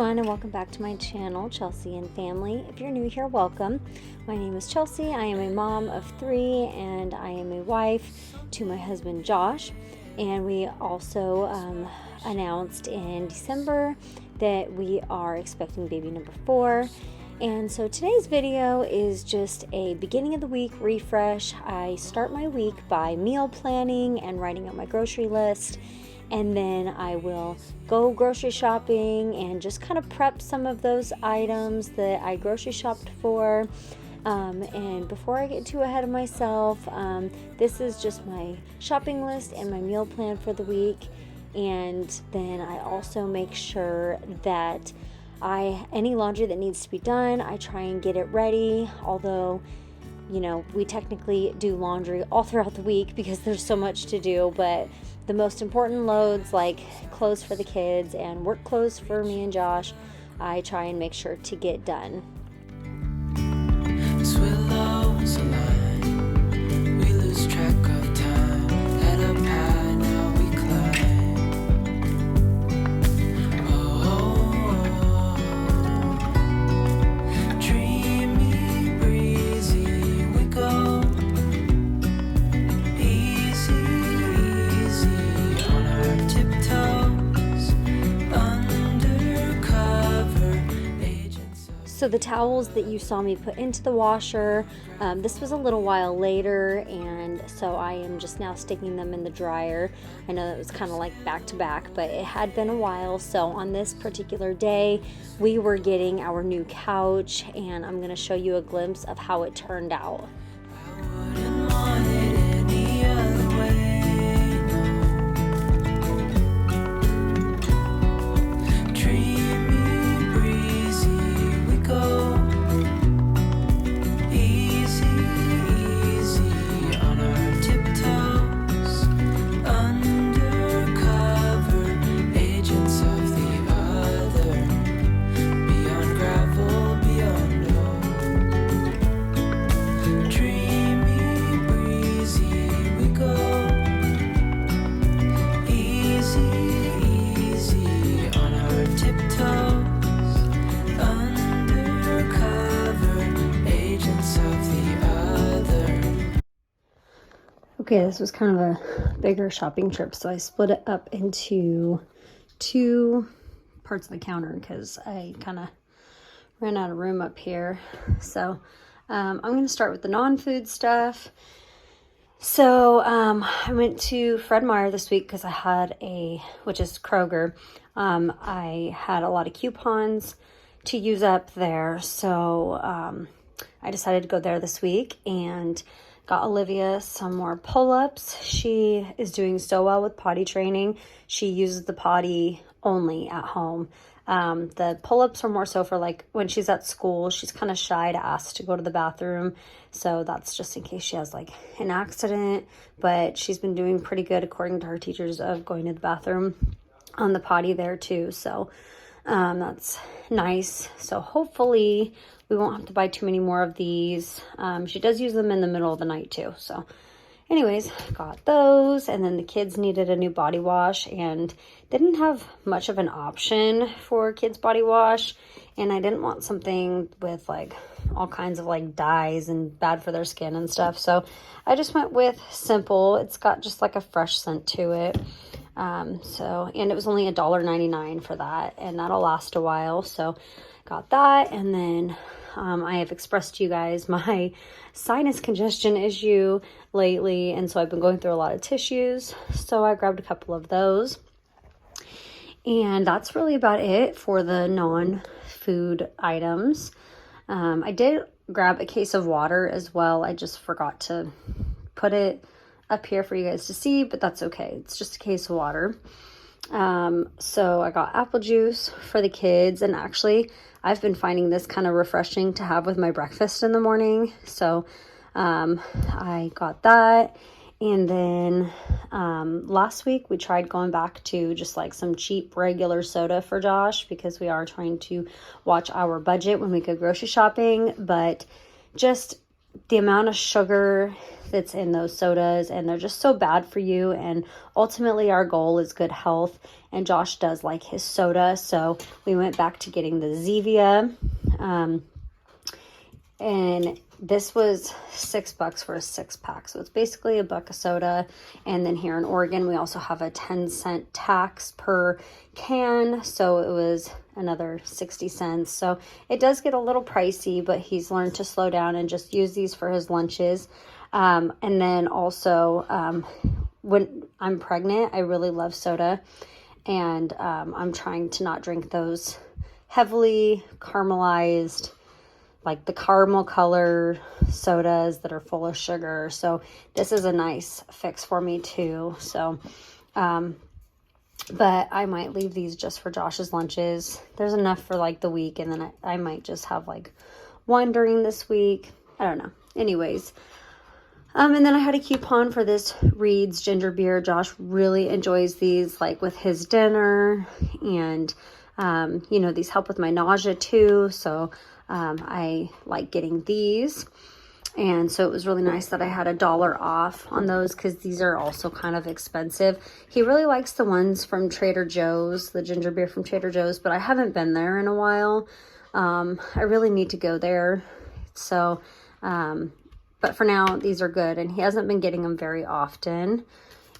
everyone, and welcome back to my channel, Chelsea and Family. If you're new here, welcome. My name is Chelsea. I am a mom of 3 and I am a wife to my husband Josh. And we also announced in December that we are expecting baby number 4. And so today's video is just a beginning of the week refresh. I start my week by meal planning and writing out my grocery list. And then I will go grocery shopping and just kind of prep some of those items that I grocery shopped for. And before I get too ahead of myself, this is just my shopping list and my meal plan for the week. And then I also make sure that any laundry that needs to be done, I try and get it ready. Although, you know, we technically do laundry all throughout the week because there's so much to do, but the most important loads like clothes for the kids and work clothes for me and Josh, I try and make sure to get done. Willows align, we lose track of time. Head up high, now we climb. Dreamy, breezy, we go. Easy on our tiptoes, undercover agents. So the towels that you saw me put into the washer, this was a little while later, and so I am just now sticking them in the dryer. I know that was kind of like back to back, but it had been a while. So on this particular day, we were getting our new couch, and I'm going to show you a glimpse of how it turned out. I wouldn't want it any other way, no. Dreamy, breezy, we go. Easy on our tiptoes, undercover agents of the other, beyond gravel, beyond road. Dreamy, breezy, we go. Easy on our tiptoes, undercover agents of the other. Okay, this was kind of a bigger shopping trip, so I split it up into 2 parts of the counter because I kind of ran out of room up here. So I'm going to start with the non-food stuff. So I went to Fred Meyer this week because I had which is Kroger. I had a lot of coupons to use up there, so I decided to go there this week and got Olivia some more pull-ups. She is doing so well with potty training. She uses the potty only at home. The pull-ups are more so for like when she's at school. She's kind of shy to ask to go to the bathroom. So that's just in case she has like an accident. But she's been doing pretty good according to her teachers of going to the bathroom on the potty there too. So that's nice. So hopefully we won't have to buy too many more of these. She does use them in the middle of the night too. So anyways, got those. And then the kids needed a new body wash and didn't have much of an option for kids body wash. And I didn't want something with like all kinds of like dyes and bad for their skin and stuff. So I just went with Simple. It's got just like a fresh scent to it. And it was only $1.99 for that, and that'll last a while. So got that. And then I have expressed to you guys my sinus congestion issue lately, and so I've been going through a lot of tissues, so I grabbed a couple of those. And that's really about it for the non-food items. I did grab a case of water as well. I just forgot to put it up here for you guys to see, but that's okay. It's just a case of water. So I got apple juice for the kids, and actually I've been finding this kind of refreshing to have with my breakfast in the morning. So I got that. And then last week we tried going back to just like some cheap regular soda for Josh because we are trying to watch our budget when we go grocery shopping. But just the amount of sugar that's in those sodas, and they're just so bad for you. And ultimately our goal is good health, and Josh does like his soda, so we went back to getting the Zevia. And this was $6 for a 6-pack, so it's basically $1 a soda. And then here in Oregon we also have a 10-cent tax per can, so it was another 60 cents. So it does get a little pricey, but he's learned to slow down and just use these for his lunches. And then also when I'm pregnant, I really love soda, and I'm trying to not drink those heavily caramelized, like the caramel color sodas that are full of sugar. So this is a nice fix for me too. So, but I might leave these just for Josh's lunches. There's enough for like the week, and then I might just have like one during this week. I don't know. Anyways, and then I had a coupon for this Reed's ginger beer. Josh really enjoys these, like with his dinner, and you know, these help with my nausea too. So I like getting these, and so it was really nice that I had $1 off on those, because these are also kind of expensive. He really likes the ones from Trader Joe's, the ginger beer from Trader Joe's, but I haven't been there in a while. I really need to go there. So, but for now, these are good, and he hasn't been getting them very often.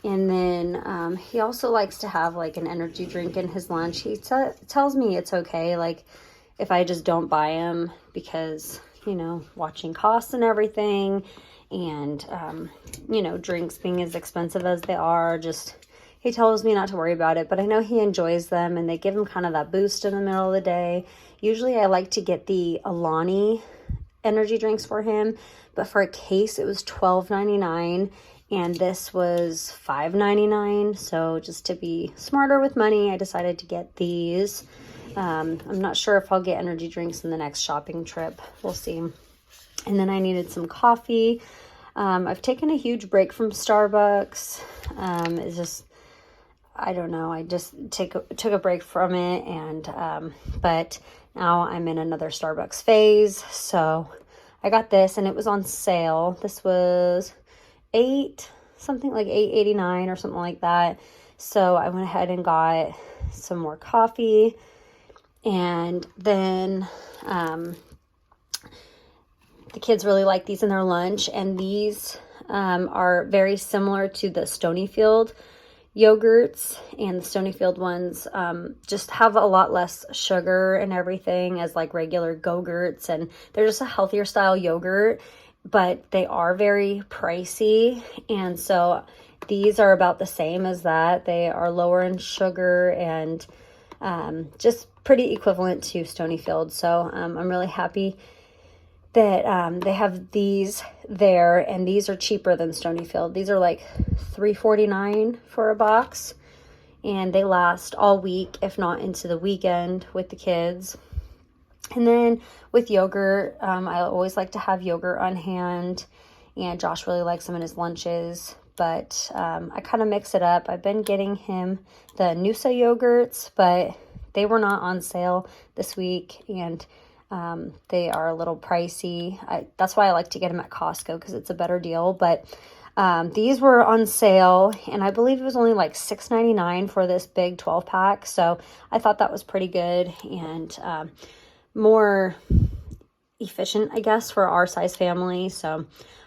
And then he also likes to have like an energy drink in his lunch. He tells me it's okay, like if I just don't buy him, because, you know, watching costs and everything, and, you know, drinks being as expensive as they are, just, he tells me not to worry about it. But I know he enjoys them, and they give him kind of that boost in the middle of the day. Usually I like to get the Alani energy drinks for him, but for a case it was $12.99, and this was $5.99. So just to be smarter with money, I decided to get these. I'm not sure if I'll get energy drinks in the next shopping trip. We'll see. And then I needed some coffee. I've taken a huge break from Starbucks. It's just, I don't know. I just took a break from it, and but now I'm in another Starbucks phase. So I got this, and it was on sale. This was something like $8.89 or something like that. So I went ahead and got some more coffee. And then the kids really like these in their lunch, and these are very similar to the Stonyfield yogurts, and the Stonyfield ones just have a lot less sugar and everything as like regular Go-Gurts, and they're just a healthier style yogurt, but they are very pricey. And so these are about the same as that. They are lower in sugar, and just pretty equivalent to Stonyfield. So I'm really happy that they have these there, and these are cheaper than Stonyfield. These are like $3.49 for a box, and they last all week, if not into the weekend with the kids. And then with yogurt, I always like to have yogurt on hand, and Josh really likes them in his lunches. But I kind of mix it up. I've been getting him the Noosa yogurts, but they were not on sale this week, and they are a little pricey. That's why I like to get them at Costco, because it's a better deal. But these were on sale, and I believe it was only like $6.99 for this big 12-pack. So I thought that was pretty good, and more efficient, I guess, for our size family. So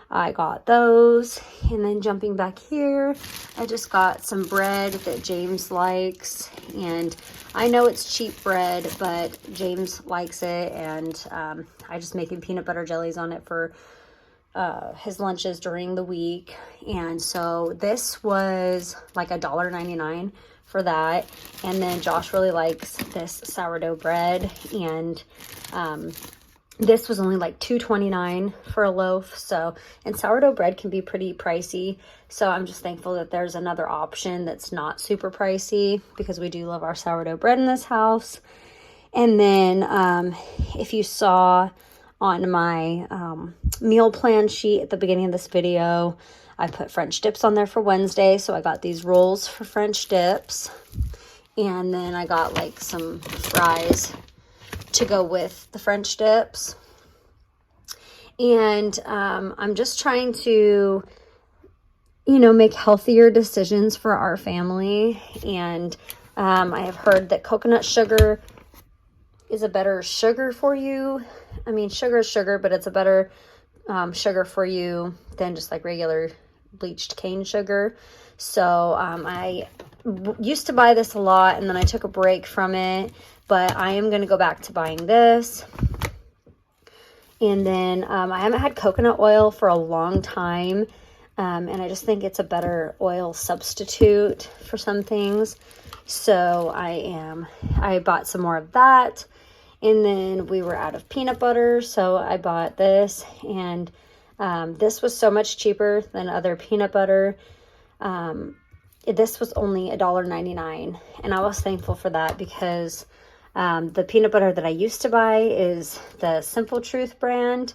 I got those. And then jumping back here, I just got some bread that James likes, and I know it's cheap bread, but James likes it, and I just make him peanut butter jellies on it for his lunches during the week. And so this was like $1.99 for that. And then Josh really likes this sourdough bread, and this was only like $2.29 for a loaf. So, and sourdough bread can be pretty pricey. So I'm just thankful that there's another option that's not super pricey, because we do love our sourdough bread in this house. And then if you saw on my meal plan sheet at the beginning of this video, I put French dips on there for Wednesday. So I got these rolls for French dips. And then I got like some fries to go with the French dips. And I'm just trying to, make healthier decisions for our family. And I have heard that coconut sugar is a better sugar for you. I mean, sugar is sugar, but it's a better sugar for you than just like regular bleached cane sugar. So I used to buy this a lot, and then I took a break from it, but I am going to go back to buying this. And then I haven't had coconut oil for a long time, and I just think it's a better oil substitute for some things. So I bought some more of that. And then we were out of peanut butter, so I bought this, and this was so much cheaper than other peanut butter. This was only $1.99, and I was thankful for that because the peanut butter that I used to buy is the Simple Truth brand,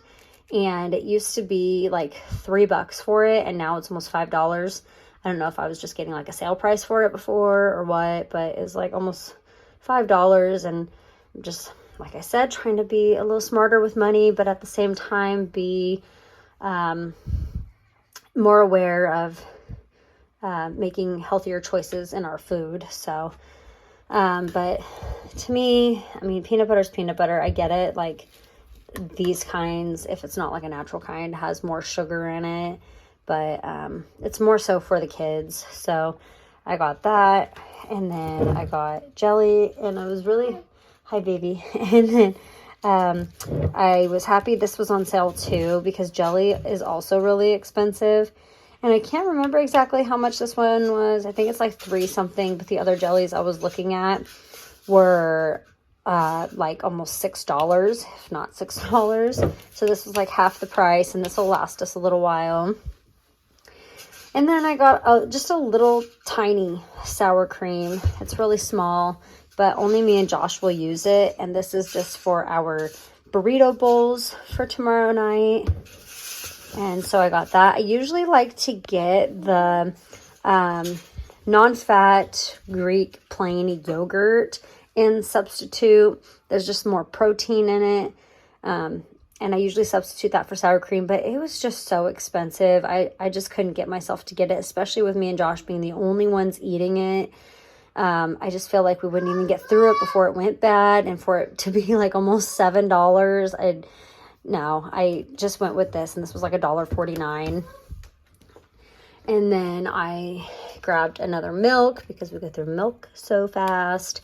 and it used to be like $3 for it, and now it's almost $5. I don't know if I was just getting like a sale price for it before or what, but it's like almost $5, and just, like I said, trying to be a little smarter with money, but at the same time be more aware of making healthier choices in our food. So, but to me, I mean, peanut butter is peanut butter. I get it. Like these kinds, if it's not like a natural kind, has more sugar in it, but it's more so for the kids. So I got that, and then I got jelly, and I was really, hi baby, and then I was happy this was on sale too, because jelly is also really expensive, and I can't remember exactly how much this one was. I think it's like $3 something, but the other jellies I was looking at were like almost $6, if not $6. So this was like half the price, and this will last us a little while. And then I got just a little tiny sour cream. It's really small, but only me and Josh will use it. And this is just for our burrito bowls for tomorrow night. And so I got that. I usually like to get the non-fat Greek plain yogurt and substitute. There's just more protein in it. And I usually substitute that for sour cream, but it was just so expensive. I just couldn't get myself to get it, especially with me and Josh being the only ones eating it. I just feel like we wouldn't even get through it before it went bad, and for it to be like almost $7, I just went with this, and this was like $1.49. And then I grabbed another milk because we go through milk so fast.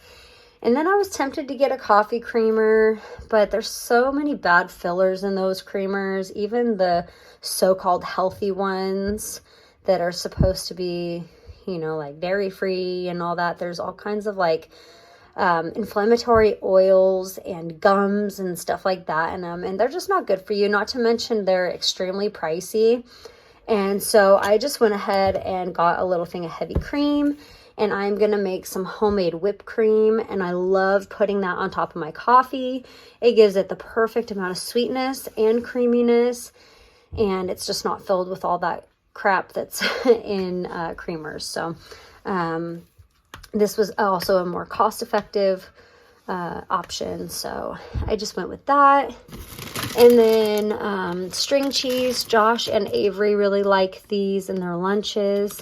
And then I was tempted to get a coffee creamer, but there's so many bad fillers in those creamers, even the so-called healthy ones that are supposed to be, like dairy-free and all that. There's all kinds of like inflammatory oils and gums and stuff like that in them, and they're just not good for you, not to mention they're extremely pricey. And so I just went ahead and got a little thing of heavy cream, and I'm going to make some homemade whipped cream, and I love putting that on top of my coffee. It gives it the perfect amount of sweetness and creaminess, and it's just not filled with all that crap that's in creamers. So this was also a more cost-effective option, so I just went with that. And then string cheese. Josh and Avery really like these in their lunches.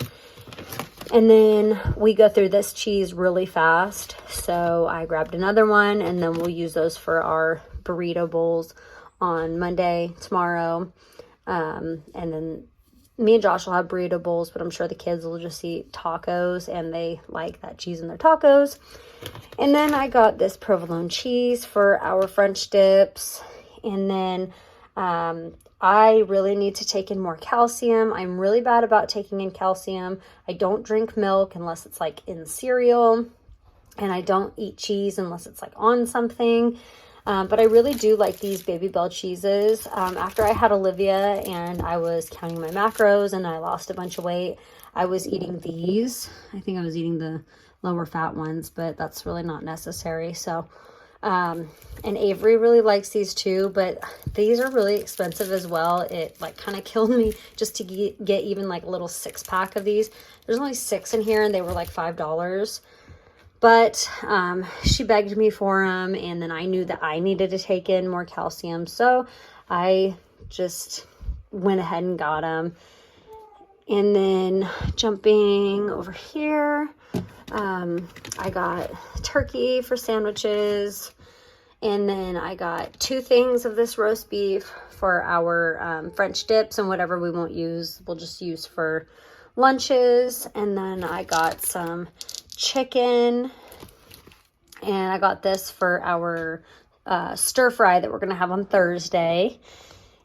And then we go through this cheese really fast, so I grabbed another one, and then we'll use those for our burrito bowls on Monday, tomorrow. And then me and Josh will have burrito bowls, but I'm sure the kids will just eat tacos, and they like that cheese in their tacos. And then I got this provolone cheese for our French dips. And then I really need to take in more calcium. I'm really bad about taking in calcium. I don't drink milk unless it's like in cereal, and I don't eat cheese unless it's like on something. But I really do like these Baby Bell cheeses. After I had Olivia and I was counting my macros and I lost a bunch of weight, I was eating these. I think I was eating the lower fat ones, but that's really not necessary. So and Avery really likes these too, but these are really expensive as well. It like kind of killed me just to get even like a little 6-pack of these. There's only 6 in here, and they were like $5. But she begged me for them, and then I knew that I needed to take in more calcium, so I just went ahead and got them. And then jumping over here, I got turkey for sandwiches. And then I got 2 things of this roast beef for our French dips, and whatever we won't use, we'll just use for lunches. And then I got some chicken, and I got this for our stir fry that we're going to have on Thursday.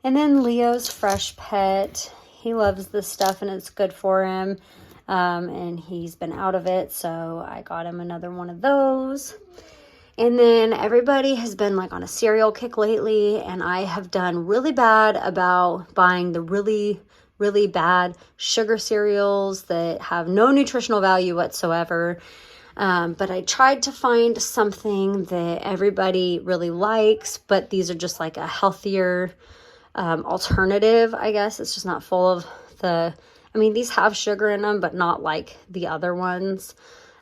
And then Leo's Fresh Pet. He loves this stuff and it's good for him. And he's been out of it, so I got him another one of those. And then everybody has been like on a cereal kick lately, and I have done really bad about buying the really, really bad sugar cereals that have no nutritional value whatsoever. But I tried to find something that everybody really likes, but these are just like a healthier alternative, I guess. It's just not full of these have sugar in them, but not like the other ones.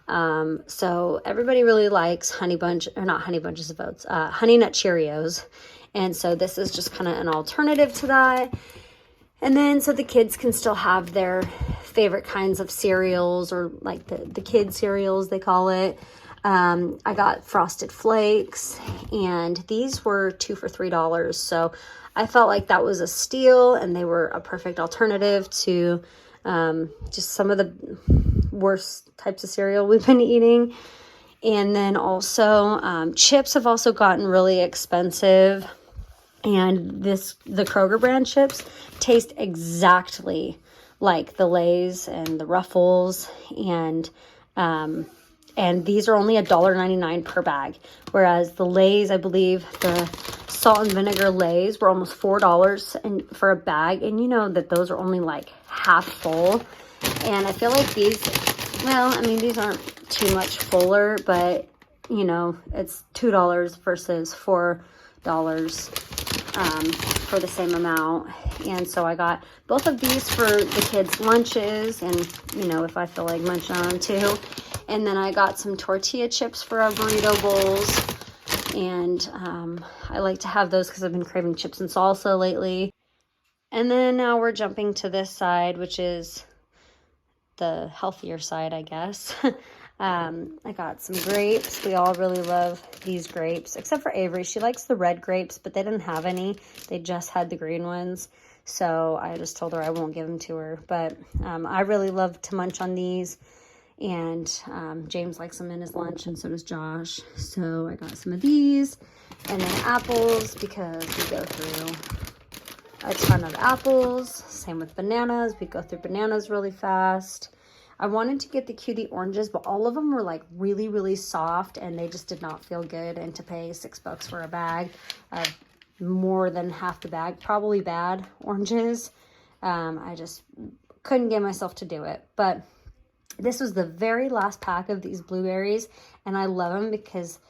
So everybody really likes Honey Nut Cheerios. And so this is just kind of an alternative to that. And then so the kids can still have their favorite kinds of cereals, or like the kid cereals, they call it. I got Frosted Flakes, and these were 2 for $3. So I felt like that was a steal, and they were a perfect alternative to just some of the worst types of cereal we've been eating. And then also chips have also gotten really expensive, and the Kroger brand chips taste exactly like the Lay's and the Ruffles, and these are only $1.99 per bag, whereas the Lay's, I believe the salt and vinegar Lay's were almost $4 for a bag, and you know that those are only like half full. And I feel like these aren't too much fuller, but you know, it's $2 versus $4 for the same amount. And so I got both of these for the kids' lunches, and you know, if I feel like munching on them too. And then I got some tortilla chips for our burrito bowls, and I like to have those because I've been craving chips and salsa lately. And then now we're jumping to this side, which is the healthier side, I guess. I got some grapes. We all really love these grapes, except for Avery. She likes the red grapes, but they didn't have any. They just had the green ones. So I just told her I won't give them to her. But I really love to munch on these. And James likes them in his lunch, and so does Josh. So I got some of these. And then apples, because we go through a ton of apples. Same with bananas. We go through bananas really fast. I wanted to get the cutie oranges, but all of them were like really, really soft, and they just did not feel good. And to pay $6 for a bag of more than half the bag, probably bad oranges, I just couldn't get myself to do it. But this was the very last pack of these blueberries, and I love them because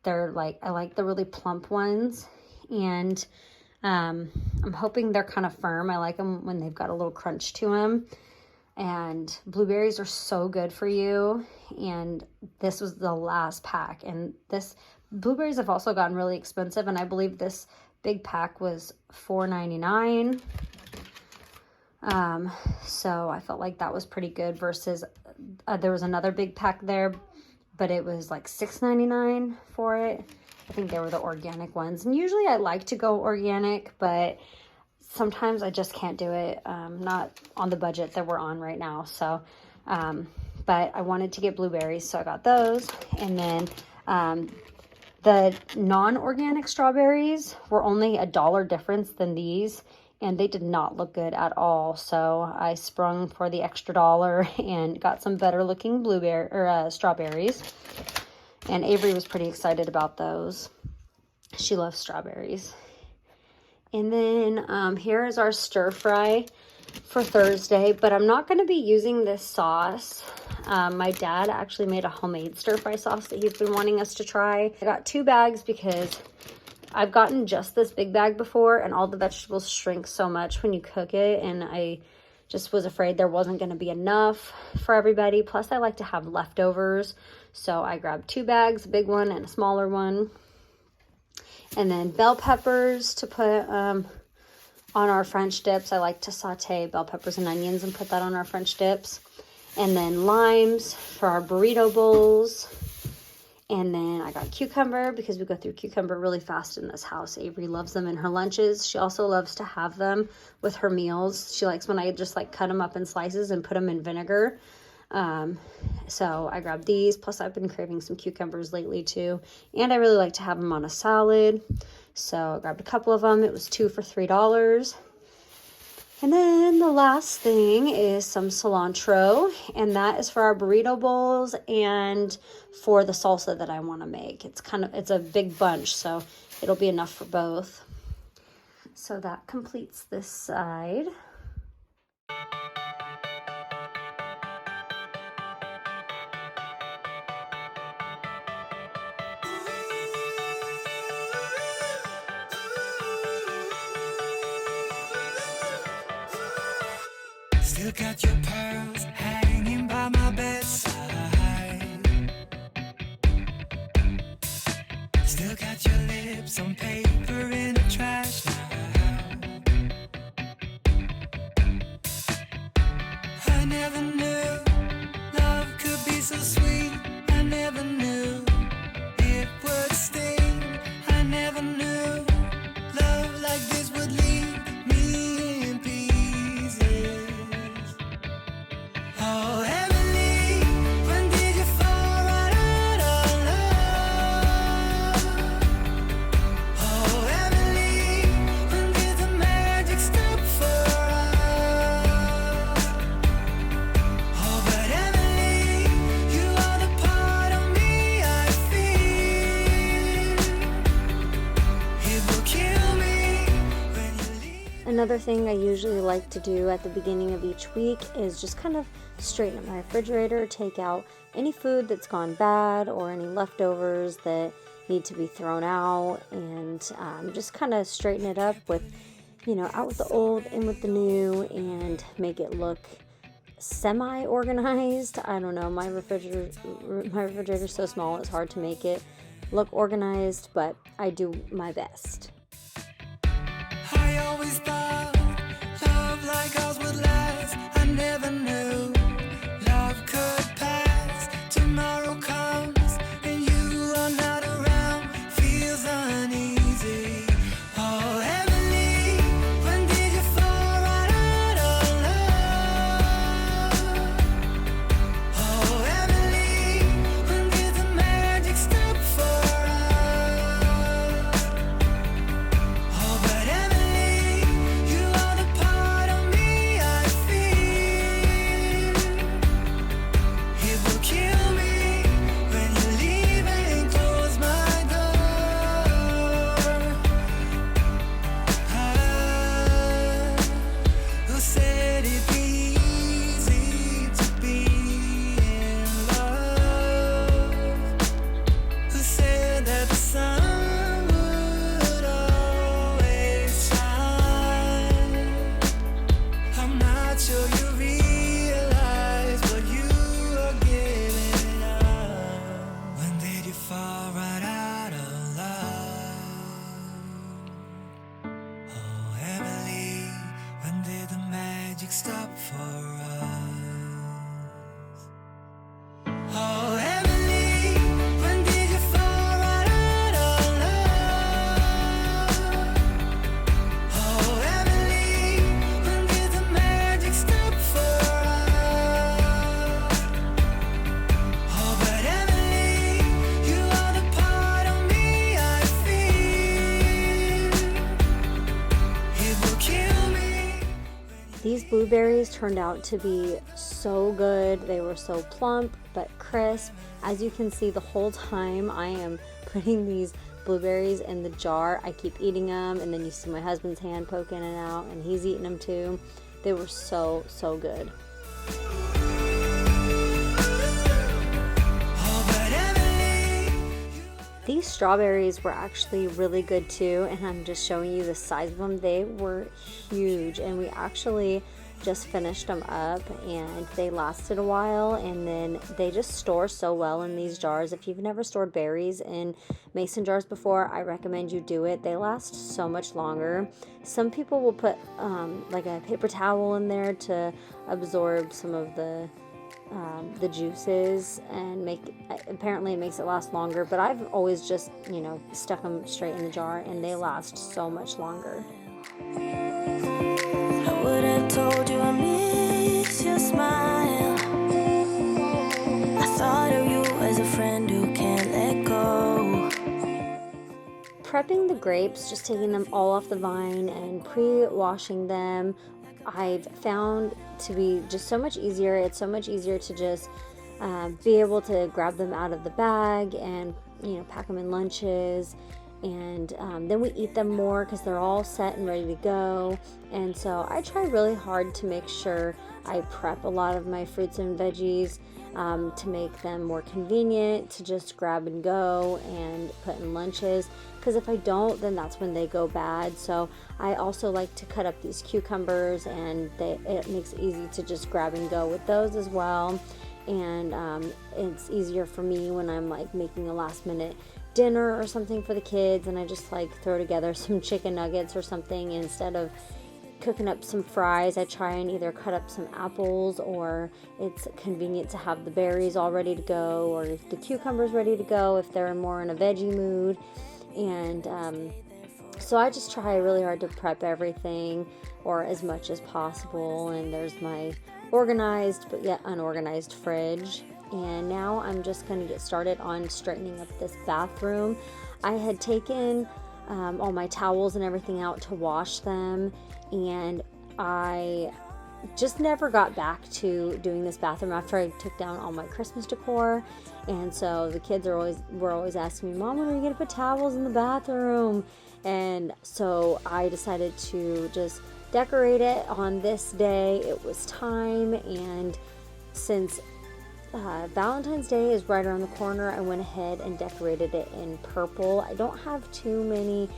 they're like, I like the really plump ones, and I'm hoping they're kind of firm. I like them when they've got a little crunch to them. And blueberries are so good for you. And this was the last pack. And blueberries have also gotten really expensive. And I believe this big pack was $4.99. So I felt like that was pretty good versus there was another big pack there, but it was like $6.99 for it. I think they were the organic ones. And usually I like to go organic, but sometimes I just can't do it. Not on the budget that we're on right now. So, but I wanted to get blueberries, so I got those. And then the non-organic strawberries were only $1 difference than these, and they did not look good at all. So I sprung for the extra $1 and got some better looking strawberries. And Avery was pretty excited about those. She loves strawberries. And then here is our stir fry for Thursday, but I'm not going to be using this sauce. My dad actually made a homemade stir fry sauce that he's been wanting us to try. I got 2 bags because I've gotten just this big bag before, and all the vegetables shrink so much when you cook it, and I just was afraid there wasn't going to be enough for everybody. Plus, I like to have leftovers, so I grabbed 2 bags, a big one and a smaller one. And then bell peppers to put on our French dips. I like to saute bell peppers and onions and put that on our French dips. And then limes for our burrito bowls. And then I got cucumber because we go through cucumber really fast in this house. Avery loves them in her lunches. She also loves to have them with her meals. She likes when I just like cut them up in slices and put them in vinegar. So I grabbed these. Plus I've been craving some cucumbers lately too. And I really like to have them on a salad. So I grabbed a couple of them. It was 2 for $3. And then the last thing is some cilantro, and that is for our burrito bowls and for the salsa that I want to make. It's a big bunch, so it'll be enough for both. So that completes this side. Still got your pearls hanging by my bedside. Still got your lips on paper in a trash now. I never knew love could be so sweet. I never knew it would sting. I never knew love like this would leave me in pieces. Oh, Emily, when did you fall right out of love? Oh, Emily, when did the magic stop for us? Oh, but Emily, you are the part of me I feel. It will kill me when you leave. Another thing I usually like to do at the beginning of each week is just kind of straighten up my refrigerator, take out any food that's gone bad or any leftovers that need to be thrown out, and just kind of straighten it up with, out with the old, in with the new, and make it look semi-organized. I don't know, my refrigerator's so small it's hard to make it look organized, but I do my best. I always thought love like ours would last. I never knew love could pass. Tomorrow comes and you are not around. Feels uneasy. Oh, Emily, when did you fall right out of love? Oh, Emily, when did the magic stop for us? Oh, but Emily, you are the part of me I feel. It will kill me when you leave and close my door. Who said it'd be easy to be in love? Who said that the sun would always shine? I'm not sure you realize what you are giving up. When did you fall right out of love? Oh, Emily, when did the magic stop for us? Oh, Emily, when did you fall right out of love? Oh, Emily, when did the magic stop for us? Oh, but Emily, you are the part of me I feel. It will kill me. These blueberries turned out to be so good. They were so plump but crisp. As you can see, the whole time I am putting these blueberries in the jar, I keep eating them, and then you see my husband's hand poking it out and he's eating them too. They were so good. Oh, but Emily, These strawberries were actually really good too, and I'm just showing you the size of them. They were huge, and we actually just finished them up, and they lasted a while, and then they just store so well in these jars. If you've never stored berries in mason jars before, I recommend you do it. They last so much longer. Some people will put like a paper towel in there to absorb some of the juices, and apparently it makes it last longer, but I've always just, stuck them straight in the jar, and they last so much longer. I would have told you I miss your smile. I thought of you as a friend who can't let go. Prepping the grapes, just taking them all off the vine and pre-washing them, I've found to be just so much easier. It's so much easier to just be able to grab them out of the bag and pack them in lunches, and then we eat them more because they're all set and ready to go. And so I try really hard to make sure I prep a lot of my fruits and veggies to make them more convenient to just grab and go and put in lunches, because if I don't, then that's when they go bad. So I also like to cut up these cucumbers, and it makes it easy to just grab and go with those as well. And it's easier for me when I'm like making a last minute dinner or something for the kids, and I just like throw together some chicken nuggets or something. Instead of cooking up some fries, I try and either cut up some apples, or it's convenient to have the berries all ready to go, or the cucumbers ready to go if they're more in a veggie mood. And so I just try really hard to prep everything, or as much as possible. And there's my organized but yet unorganized fridge. And now I'm just going to get started on straightening up this bathroom. I had taken all my towels and everything out to wash them, and I just never got back to doing this bathroom after I took down all my Christmas decor. And so the kids were always asking me, Mom, when are you going to put towels in the bathroom? And so I decided to just decorate it on this day. It was time, and since Valentine's Day is right around the corner, I went ahead and decorated it in purple. I don't have too many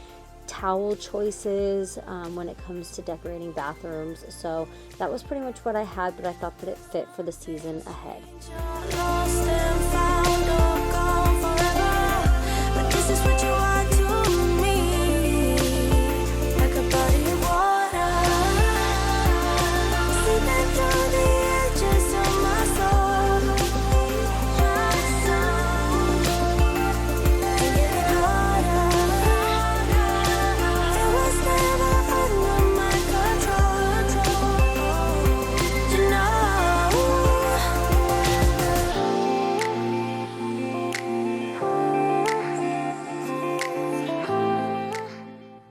towel choices when it comes to decorating bathrooms, so that was pretty much what I had, but I thought that it fit for the season ahead. Lost and found or gone forever, but this is what you are to me, like a body of water, seeping through the edges of my soul, and getting harder. It was never under my control, you know.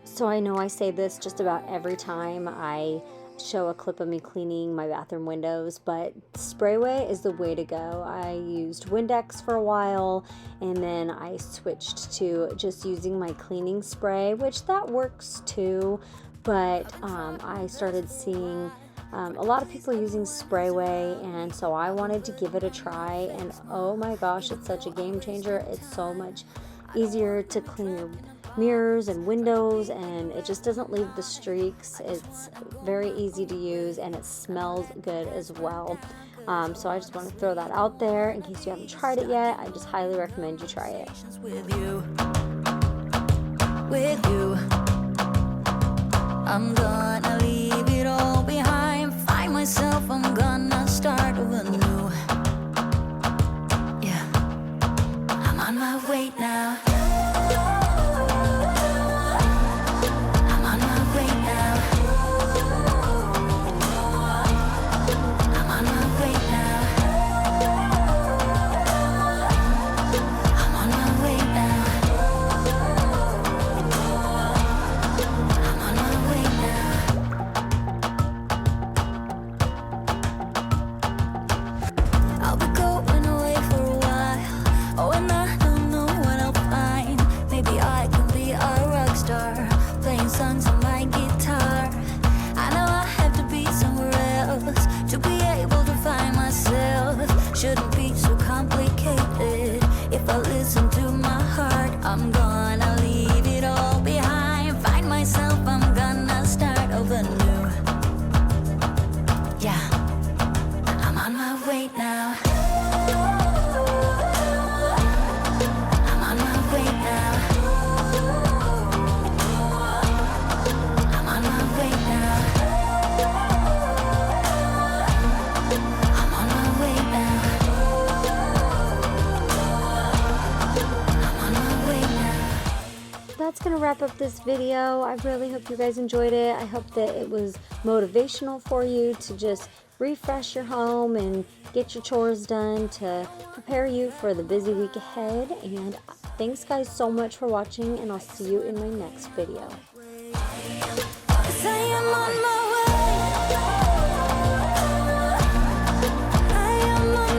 So I know I say this just about every time I show a clip of me cleaning my bathroom windows, but Sprayway is the way to go. I used Windex for a while, and then I switched to just using my cleaning spray, which that works too, but I started seeing a lot of people using Sprayway, and so I wanted to give it a try, and oh my gosh, it's such a game changer. It's so much easier to clean your mirrors and windows, and it just doesn't leave the streaks. It's very easy to use, and it smells good as well. So I just want to throw that out there in case you haven't tried it yet. I just highly recommend you try it. With you, I'm gonna leave it all behind, find myself, I'm gonna start over new. Yeah, I'm on my way now. I'm on my way now. I'm on my way now. I'm on my way now. I'm on my way now. going to wrap up this video. I really hope you guys enjoyed it. I hope that it was motivational for you to just refresh your home and get your chores done to prepare you for the busy week ahead. And thanks guys so much for watching, and I'll see you in my next video. Say I'm on my